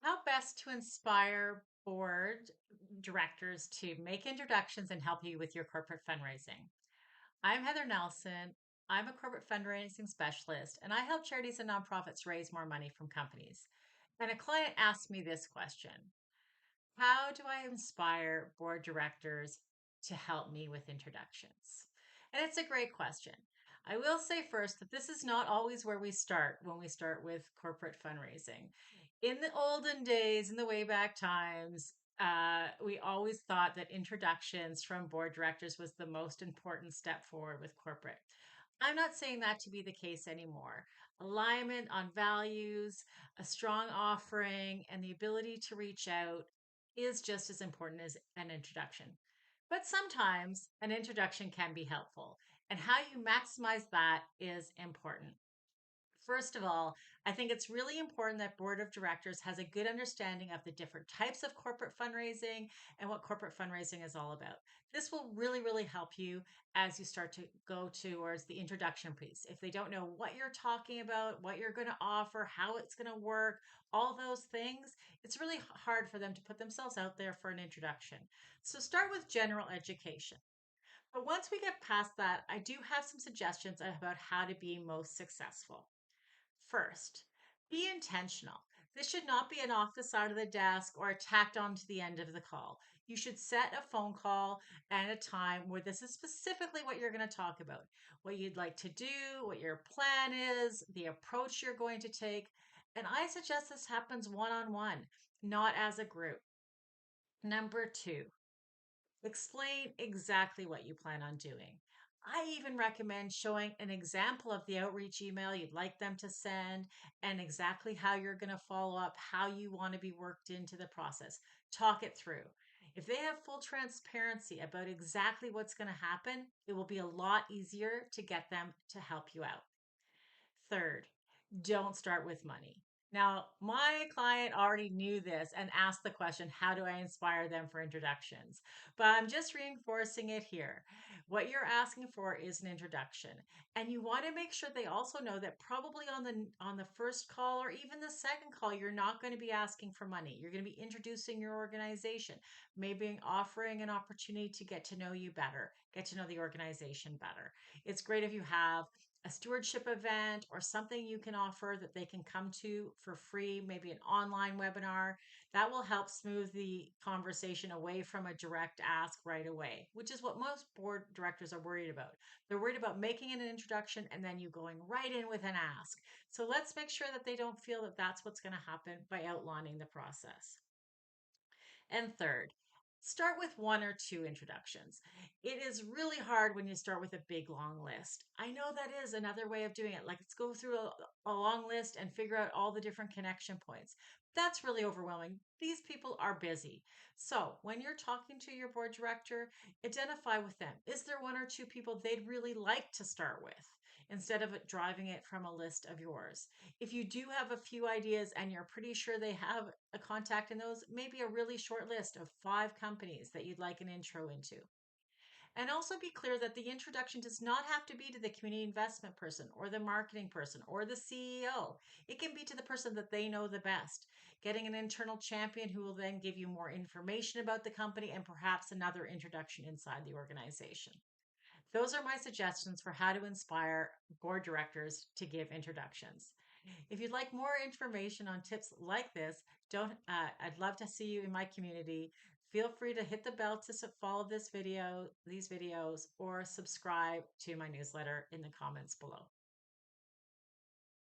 How best to inspire board directors to make introductions and help you with your corporate fundraising? I'm Heather Nelson. I'm a corporate fundraising specialist, and I help charities and nonprofits raise more money from companies. And a client asked me this question: how do I inspire board directors to help me with introductions? And it's a great question. I will say first that this is not always where we start when we start with corporate fundraising. In the olden days, in the way back times, we always thought that introductions from board directors was the most important step forward with corporate. I'm not saying that to be the case anymore. Alignment on values, a strong offering, and the ability to reach out is just as important as an introduction. But sometimes an introduction can be helpful, and how you maximize that is important. First of all, I think it's really important that board of directors has a good understanding of the different types of corporate fundraising and what corporate fundraising is all about. This will really help you as you start to go towards the introduction piece. If they don't know what you're talking about, what you're going to offer, how it's going to work, all those things, it's really hard for them to put themselves out there for an introduction. So start with general education. But once we get past that, I do have some suggestions about how to be most successful. First, be intentional. This should not be an off the side of the desk or tacked on to the end of the call. You should set a phone call and a time where this is specifically what you're going to talk about, what you'd like to do, what your plan is, the approach you're going to take. And I suggest this happens one on one, not as a group. Number two, explain exactly what you plan on doing. I even recommend showing an example of the outreach email you'd like them to send and exactly how you're going to follow up, how you want to be worked into the process. Talk it through. If they have full transparency about exactly what's going to happen, it will be a lot easier to get them to help you out. Third, don't start with money. Now, my client already knew this and asked the question, how do I inspire them for introductions? But I'm just reinforcing it here. What you're asking for is an introduction. And you want to make sure they also know that probably on the first call or even the second call, you're not going to be asking for money. You're going to be introducing your organization, maybe offering an opportunity to get to know you better, get to know the organization better. It's great if you have a stewardship event or something you can offer that they can come to for free, maybe an online webinar. That will help smooth the conversation away from a direct ask right away, which is what most board directors are worried about. They're worried about making an introduction and then you going right in with an ask. So let's make sure that they don't feel that that's what's going to happen by outlining the process. And third, start with one or two introductions. It is really hard when you start with a big long list. I know that is another way of doing it. Like, let's go through a long list and figure out all the different connection points. That's really overwhelming. These people are busy. So, when you're talking to your board director, identify with them. Is there one or two people they'd really like to start with instead of driving it from a list of yours? If you do have a few ideas and you're pretty sure they have a contact in those, maybe a really short list of 5 companies that you'd like an intro into. And also be clear that the introduction does not have to be to the community investment person or the marketing person or the CEO. It can be to the person that they know the best. Getting an internal champion who will then give you more information about the company and perhaps another introduction inside the organization. Those are my suggestions for how to inspire board directors to give introductions. If you'd like more information on tips like this, don't I'd love to see you in my community. Feel free to hit the bell to follow these videos, or subscribe to my newsletter in the comments below.